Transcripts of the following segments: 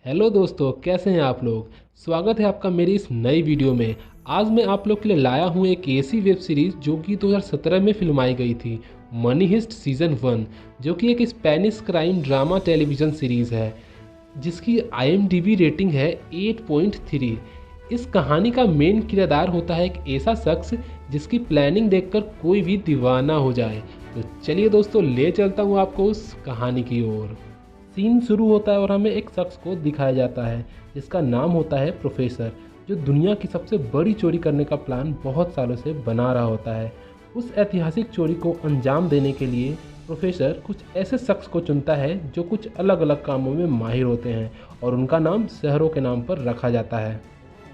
Hello दोस्तों, कैसे हैं आप लोग। स्वागत है आपका मेरी इस नई वीडियो में। आज मैं आप लोग के लिए लाया हूं एक ऐसी वेब सीरीज़ जो कि 2017 में फिल्माई गई थी, मनी हिस्ट सीज़न 1, जो कि एक Spanish crime drama television series है जिसकी IMDb रेटिंग है 8.3। इस कहानी का मेन किरदार होता है एक ऐसा शख्स जिसकी प्लानिंग देखकर कोई भी दीवाना हो जाए। तो चलिए दोस्तों, ले चलता हूँ आपको उस कहानी की ओर। सीन शुरू होता है और हमें एक शख्स को दिखाया जाता है जिसका नाम होता है प्रोफेसर, जो दुनिया की सबसे बड़ी चोरी करने का प्लान बहुत सालों से बना रहा होता है। उस ऐतिहासिक चोरी को अंजाम देने के लिए प्रोफेसर कुछ ऐसे शख्स को चुनता है जो कुछ अलग अलग कामों में माहिर होते हैं और उनका नाम शहरों के नाम पर रखा जाता है।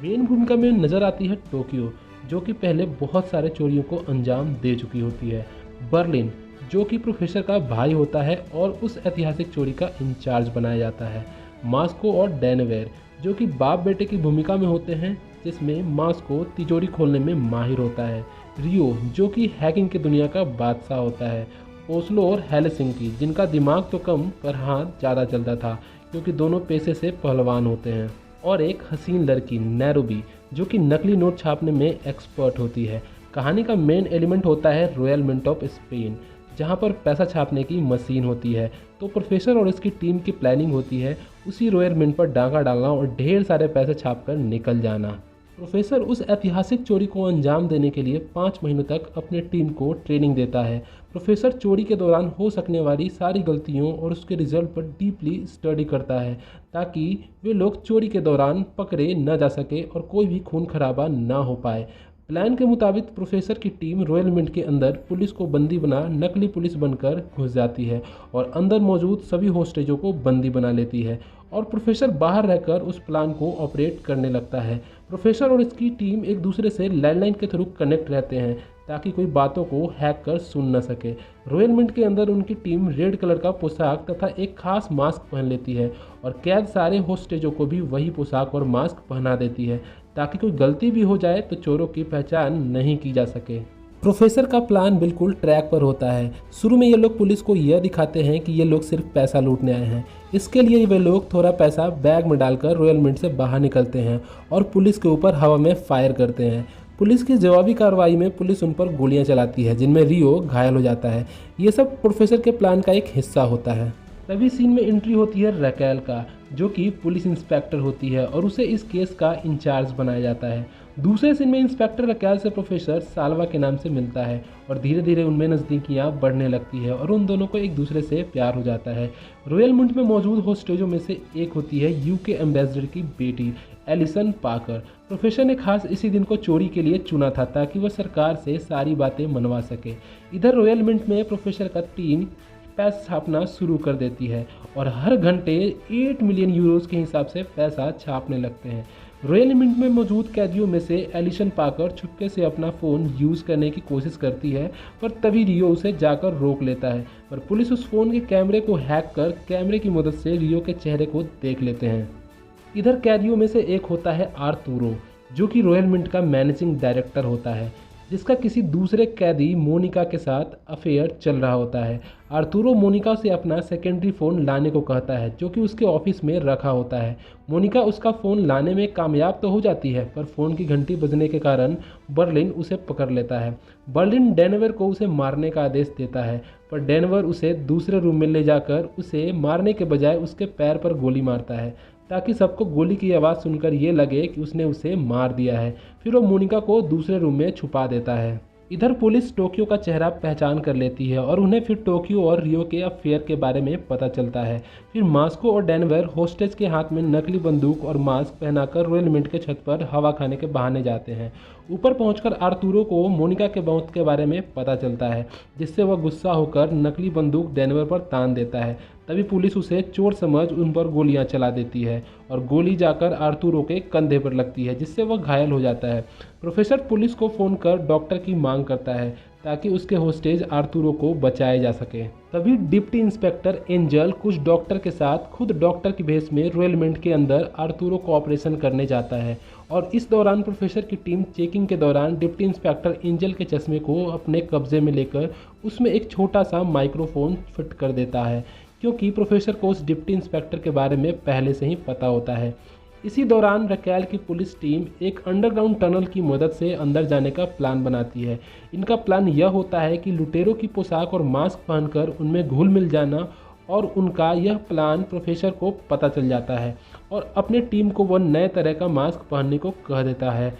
मेन भूमिका में नज़र आती है टोक्यो, जो कि पहले बहुत सारे चोरियों को अंजाम दे चुकी होती है। बर्लिन, जो कि प्रोफेसर का भाई होता है और उस ऐतिहासिक चोरी का इंचार्ज बनाया जाता है। मास्को और डेनवेर, जो कि बाप बेटे की भूमिका में होते हैं, जिसमें मास्को तिजोरी खोलने में माहिर होता है। रियो, जो कि हैकिंग की दुनिया का बादशाह होता है। ओस्लो और हेलसिंकी, जिनका दिमाग तो कम पर हाथ ज़्यादा चलता था, क्योंकि दोनों पेशे से पहलवान होते हैं। और एक हसीन लड़की नैरोबी, जो कि नकली नोट छापने में एक्सपर्ट होती है। कहानी का मेन एलिमेंट होता है रॉयल मिंट ऑफ स्पेन, जहाँ पर पैसा छापने की मशीन होती है। तो प्रोफेसर और इसकी टीम की प्लानिंग होती है उसी रॉयल मिंट पर डाका डालना और ढेर सारे पैसे छापकर निकल जाना। प्रोफेसर उस ऐतिहासिक चोरी को अंजाम देने के लिए 5 महीनों तक अपने टीम को ट्रेनिंग देता है। प्रोफेसर चोरी के दौरान हो सकने वाली सारी गलतियों और उसके रिजल्ट पर डीपली स्टडी करता है, ताकि वे लोग चोरी के दौरान पकड़े न जा सके और कोई भी खून खराबा ना हो पाए। प्लान के मुताबिक प्रोफेसर की टीम रॉयल मिंट के अंदर पुलिस को बंदी बना नकली पुलिस बनकर घुस जाती है और अंदर मौजूद सभी होस्टेजों को बंदी बना लेती है, और प्रोफेसर बाहर रहकर उस प्लान को ऑपरेट करने लगता है। प्रोफेसर और इसकी टीम एक दूसरे से लैंडलाइन के थ्रू कनेक्ट रहते हैं ताकि कोई बातों को हैक कर सुन न सके। रॉयल मिंट के अंदर उनकी टीम रेड कलर का पोशाक तथा एक खास मास्क पहन लेती है और कैद सारे होस्टेजों को भी वही पोशाक और मास्क पहना देती है, ताकि कोई गलती भी हो जाए तो चोरों की पहचान नहीं की जा सके। प्रोफेसर का प्लान बिल्कुल ट्रैक पर होता है। शुरू में ये लोग पुलिस को यह दिखाते हैं कि ये लोग सिर्फ पैसा लूटने आए हैं। इसके लिए वे लोग थोड़ा पैसा बैग में डालकर रॉयल मिंट से बाहर निकलते हैं और पुलिस के ऊपर हवा में फायर करते हैं। पुलिस की जवाबी कार्रवाई में पुलिस उन पर गोलियां चलाती है, जिनमें रियो घायल हो जाता है। ये सब प्रोफेसर के प्लान का एक हिस्सा होता है। तभी सीन में एंट्री होती है रकेल का, जो कि पुलिस इंस्पेक्टर होती है और उसे इस केस का इंचार्ज बनाया जाता है। दूसरे सीन में इंस्पेक्टर रकेल से प्रोफेसर साल्वा के नाम से मिलता है और धीरे धीरे उनमें नज़दीकियाँ बढ़ने लगती है और उन दोनों को एक दूसरे से प्यार हो जाता है। रॉयल मिंट में मौजूद होस्टेजों में से एक होती है UK एम्बेसडर की बेटी एलिसन पाकर। प्रोफेसर ने खास इसी दिन को चोरी के लिए चुना था ताकि वह सरकार से सारी बातें मनवा सके। इधर रॉयल मिंट में प्रोफेसर का टीम पैसा छापना शुरू कर देती है और हर घंटे 8 मिलियन यूरोज के हिसाब से पैसा छापने लगते हैं। रॉयल मिंट में मौजूद कैदियों में से एलिसन पाकर छुपके से अपना फ़ोन यूज़ करने की कोशिश करती है, पर तभी रियो उसे जाकर रोक लेता है। पर पुलिस उस फ़ोन के कैमरे को हैक कर कैमरे की मदद से रियो के चेहरे को देख लेते हैं। इधर कैदियों में से एक होता है आर्तुरो, जो कि रॉयल मिंट का मैनेजिंग डायरेक्टर होता है, जिसका किसी दूसरे कैदी मोनिका के साथ अफेयर चल रहा होता है। आर्तुरो मोनिका से अपना सेकेंडरी फ़ोन लाने को कहता है, जो कि उसके ऑफिस में रखा होता है। मोनिका उसका फ़ोन लाने में कामयाब तो हो जाती है, पर फ़ोन की घंटी बजने के कारण बर्लिन उसे पकड़ लेता है। बर्लिन डेनवर को उसे मारने का आदेश देता है, पर डेनवर उसे दूसरे रूम में ले जाकर उसे मारने के बजाय उसके पैर पर गोली मारता है, ताकि सबको गोली की आवाज़ सुनकर ये लगे कि उसने उसे मार दिया है। फिर वो मोनिका को दूसरे रूम में छुपा देता है। इधर पुलिस टोक्यो का चेहरा पहचान कर लेती है और उन्हें फिर टोक्यो और रियो के अफेयर के बारे में पता चलता है। फिर मास्को और डेनवर होस्टेज के हाथ में नकली बंदूक और मास्क पहनाकर रॉयल मिंट के छत पर हवा खाने के बहाने जाते हैं। ऊपर पहुंचकर आर्तुरो को मोनिका के मौत के बारे में पता चलता है, जिससे वह गुस्सा होकर नकली बंदूक डेनवर पर तान देता है। तभी पुलिस उसे चोर समझ उन पर गोलियां चला देती है और गोली जाकर आर्तुरो के कंधे पर लगती है, जिससे वह घायल हो जाता है। प्रोफेसर पुलिस को फ़ोन कर डॉक्टर की मांग करता है ताकि उसके होस्टेज आर्तुरो को बचाया जा सके। तभी डिप्टी इंस्पेक्टर एंजल कुछ डॉक्टर के साथ खुद डॉक्टर की भेष में रॉयल मिंट के अंदर आर्तुरो को ऑपरेशन करने जाता है, और इस दौरान प्रोफेसर की टीम चेकिंग के दौरान डिप्टी इंस्पेक्टर एंजल के चश्मे को अपने कब्जे में लेकर उसमें एक छोटा सा माइक्रोफोन फिट कर देता है। क्योंकि प्रोफेसर को उस डिप्टी इंस्पेक्टर के बारे में पहले से ही पता होता है। इसी दौरान रकेल की पुलिस टीम एक अंडरग्राउंड टनल की मदद से अंदर जाने का प्लान बनाती है। इनका प्लान यह होता है कि लुटेरों की पोशाक और मास्क पहनकर उनमें घुल मिल जाना, और उनका यह प्लान प्रोफेसर को पता चल जाता है और अपने टीम को वह नए तरह का मास्क पहनने को कह देता है।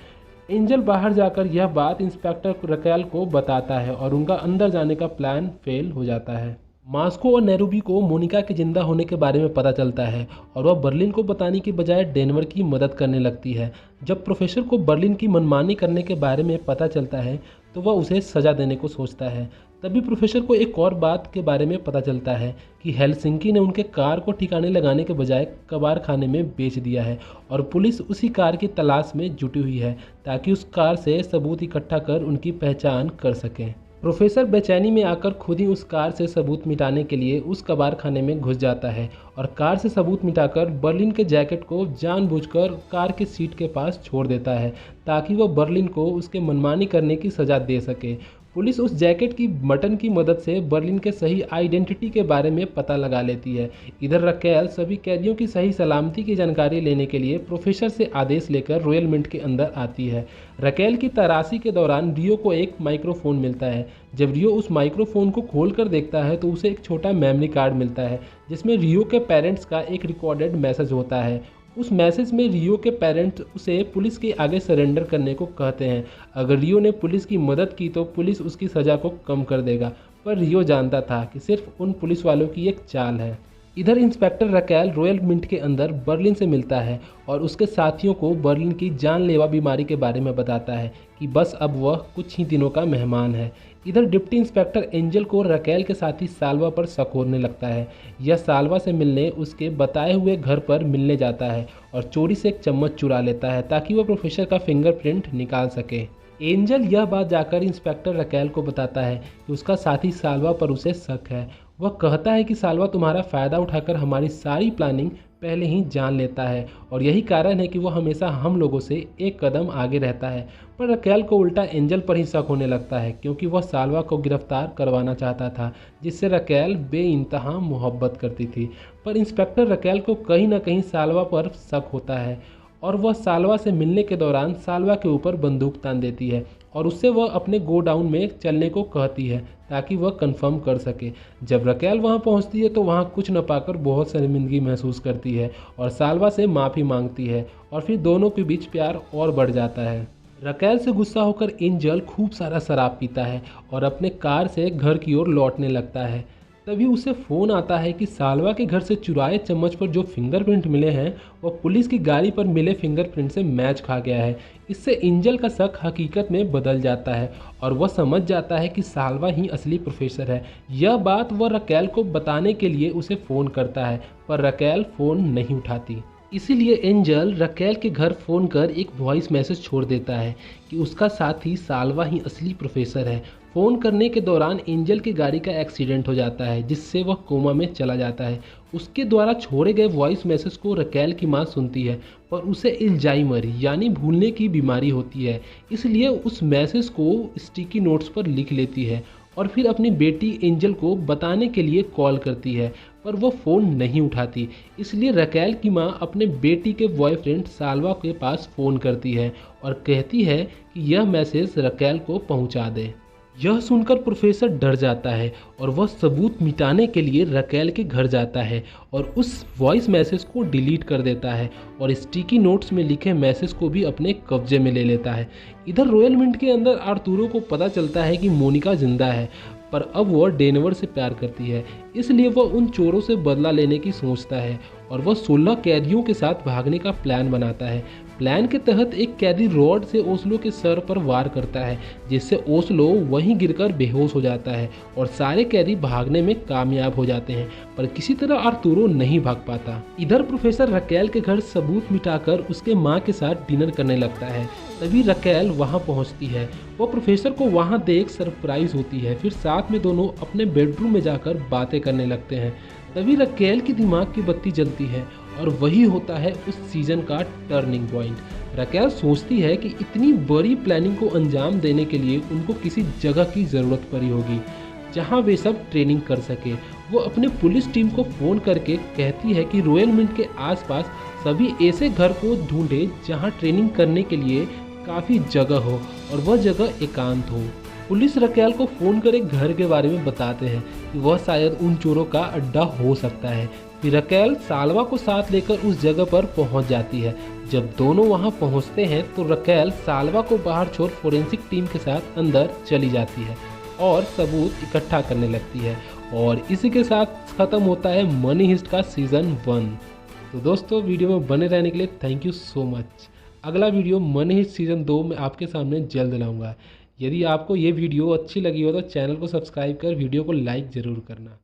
एंजल बाहर जाकर यह बात इंस्पेक्टर रकेल को बताता है और उनका अंदर जाने का प्लान फेल हो जाता है। मास्को और नेरूबी को मोनिका के जिंदा होने के बारे में पता चलता है और वह बर्लिन को बताने की बजाय डेनवर की मदद करने लगती है। जब प्रोफेसर को बर्लिन की मनमानी करने के बारे में पता चलता है तो वह उसे सज़ा देने को सोचता है। तभी प्रोफेसर को एक और बात के बारे में पता चलता है कि हेलसिंकी ने उनके कार को ठिकाने लगाने के बजाय कबाड़ खाने में बेच दिया है और पुलिस उसी कार की तलाश में जुटी हुई है ताकि उस कार से सबूत इकट्ठा कर उनकी पहचान कर सकें। प्रोफेसर बेचैनी में आकर खुद ही उस कार से सबूत मिटाने के लिए उस कबाड़ खाने में घुस जाता है और कार से सबूत मिटाकर बर्लिन के जैकेट को जानबूझकर कार के सीट के पास छोड़ देता है ताकि वह बर्लिन को उसके मनमानी करने की सज़ा दे सके। पुलिस उस जैकेट की बटन की मदद से बर्लिन के सही आइडेंटिटी के बारे में पता लगा लेती है। इधर रकेल सभी कैदियों की सही सलामती की जानकारी लेने के लिए प्रोफेसर से आदेश लेकर रॉयल मिंट के अंदर आती है। रकेल की तलाशी के दौरान रियो को एक माइक्रोफोन मिलता है। जब रियो उस माइक्रोफोन को खोलकर देखता है तो उसे एक छोटा मेमोरी कार्ड मिलता है जिसमें रियो के पेरेंट्स का एक रिकॉर्डेड मैसेज होता है। उस मैसेज में रियो के पेरेंट्स उसे पुलिस के आगे सरेंडर करने को कहते हैं। अगर रियो ने पुलिस की मदद की तो पुलिस उसकी सज़ा को कम कर देगा, पर रियो जानता था कि सिर्फ उन पुलिस वालों की एक चाल है। इधर इंस्पेक्टर रकेल रॉयल मिंट के अंदर बर्लिन से मिलता है और उसके साथियों को बर्लिन की जानलेवा बीमारी के बारे में बताता है कि बस अब वह कुछ ही दिनों का मेहमान है। इधर डिप्टी इंस्पेक्टर एंजल को रकेल के साथी साल्वा पर शक होने लगता है। यह साल्वा से मिलने उसके बताए हुए घर पर मिलने जाता है और चोरी से एक चम्मच चुरा लेता है ताकि वह प्रोफेसर का फिंगरप्रिंट निकाल सके। एंजल यह बात जाकर इंस्पेक्टर रकेल को बताता है कि उसका साथी साल्वा पर उसे शक है। वह कहता है कि साल्वा तुम्हारा फ़ायदा उठाकर हमारी सारी प्लानिंग पहले ही जान लेता है और यही कारण है कि वह हमेशा हम लोगों से एक कदम आगे रहता है। पर रकेल को उल्टा एंजल पर ही शक होने लगता है क्योंकि वह साल्वा को गिरफ्तार करवाना चाहता था जिससे रकेल बेइंतहा मोहब्बत करती थी। पर इंस्पेक्टर रकेल को कहीं ना कहीं साल्वा पर शक होता है और वह साल्वा से मिलने के दौरान साल्वा के ऊपर बंदूक तान देती है और उससे वह अपने गोडाउन में चलने को कहती है ताकि वह कंफर्म कर सके। जब रकेल वहां पहुंचती है तो वहां कुछ न पाकर बहुत शर्मिंदगी महसूस करती है और साल्वा से माफ़ी मांगती है और फिर दोनों के बीच प्यार और बढ़ जाता है। रकेल से गुस्सा होकर एंजल खूब सारा शराब पीता है और अपने कार से घर की ओर लौटने लगता है। तभी उसे फ़ोन आता है कि साल्वा के घर से चुराए चम्मच पर जो फिंगरप्रिंट मिले हैं वह पुलिस की गाड़ी पर मिले फिंगरप्रिंट से मैच खा गया है। इससे एंजल का शक हकीकत में बदल जाता है और वह समझ जाता है कि साल्वा ही असली प्रोफेसर है। यह बात वह रकेल को बताने के लिए उसे फ़ोन करता है पर रकेल फ़ोन नहीं उठाती। इसीलिए एंजल रकेल के घर फ़ोन कर एक वॉइस मैसेज छोड़ देता है कि उसका साथी साल्वा ही असली प्रोफेसर है। फ़ोन करने के दौरान एंजल की गाड़ी का एक्सीडेंट हो जाता है जिससे वह कोमा में चला जाता है। उसके द्वारा छोड़े गए वॉइस मैसेज को रकेल की मां सुनती है पर उसे अल्जाइमर यानी भूलने की बीमारी होती है, इसलिए उस मैसेज को स्टिकी नोट्स पर लिख लेती है और फिर अपनी बेटी एंजल को बताने के लिए कॉल करती है पर वो फ़ोन नहीं उठाती। इसलिए रकेल की मां अपने बेटी के बॉयफ्रेंड साल्वा के पास फ़ोन करती है और कहती है कि यह मैसेज रकेल को पहुंचा दे। यह सुनकर प्रोफेसर डर जाता है और वह सबूत मिटाने के लिए रकेल के घर जाता है और उस वॉइस मैसेज को डिलीट कर देता है और स्टिकी नोट्स में लिखे मैसेज को भी अपने कब्जे में ले लेता है। इधर रॉयल मिंट के अंदर आर्तुरो को पता चलता है कि मोनिका जिंदा है पर अब वह डेनवर से प्यार करती है, इसलिए वह उन चोरों से बदला लेने की सोचता है और वह 16 कैदियों के साथ भागने का प्लान बनाता है। प्लान के तहत एक कैदी रॉड से ओस्लो के सर पर वार करता है जिससे ओस्लो वहीं गिरकर बेहोश हो जाता है और सारे कैदी भागने में कामयाब हो जाते हैं पर किसी तरह आर्तुरो नहीं भाग पाता। इधर प्रोफेसर रकेल के घर सबूत मिटाकर उसके माँ के साथ डिनर करने लगता है। तभी रकेल वहाँ पहुँचती है। वो प्रोफेसर को वहाँ देख सरप्राइज होती है। फिर साथ में दोनों अपने बेडरूम में जाकर बातें करने लगते हैं। तभी रकेल की दिमाग की बत्ती जलती है और वही होता है उस सीजन का टर्निंग पॉइंट। रकेल सोचती है कि इतनी बड़ी प्लानिंग को अंजाम देने के लिए उनको किसी जगह की ज़रूरत पड़ी होगी। जहां वे सब ट्रेनिंग कर सके। वो अपने पुलिस टीम को फ़ोन करके कहती है कि रॉयल मिंट के आसपास सभी ऐसे घर को ढूंढे जहां ट्रेनिंग करने के लिए काफ़ी जगह हो और वह जगह एकांत हो। पुलिस रकेल को फ़ोन कर एक घर के बारे में बताते हैं कि वह शायद उन चोरों का अड्डा हो सकता है। फिर रकेल साल्वा को साथ लेकर उस जगह पर पहुंच जाती है। जब दोनों वहां पहुंचते हैं तो रकेल साल्वा को बाहर छोड़ फोरेंसिक टीम के साथ अंदर चली जाती है और सबूत इकट्ठा करने लगती है। और इसी के साथ ख़त्म होता है मनी हिस्ट का सीज़न 1। तो दोस्तों वीडियो में बने रहने के लिए थैंक यू सो मच। अगला वीडियो मनी हिस्ट सीज़न 2 में आपके सामने जल्द लाऊंगा। यदि आपको ये वीडियो अच्छी लगी हो तो चैनल को सब्सक्राइब कर वीडियो को लाइक ज़रूर करना।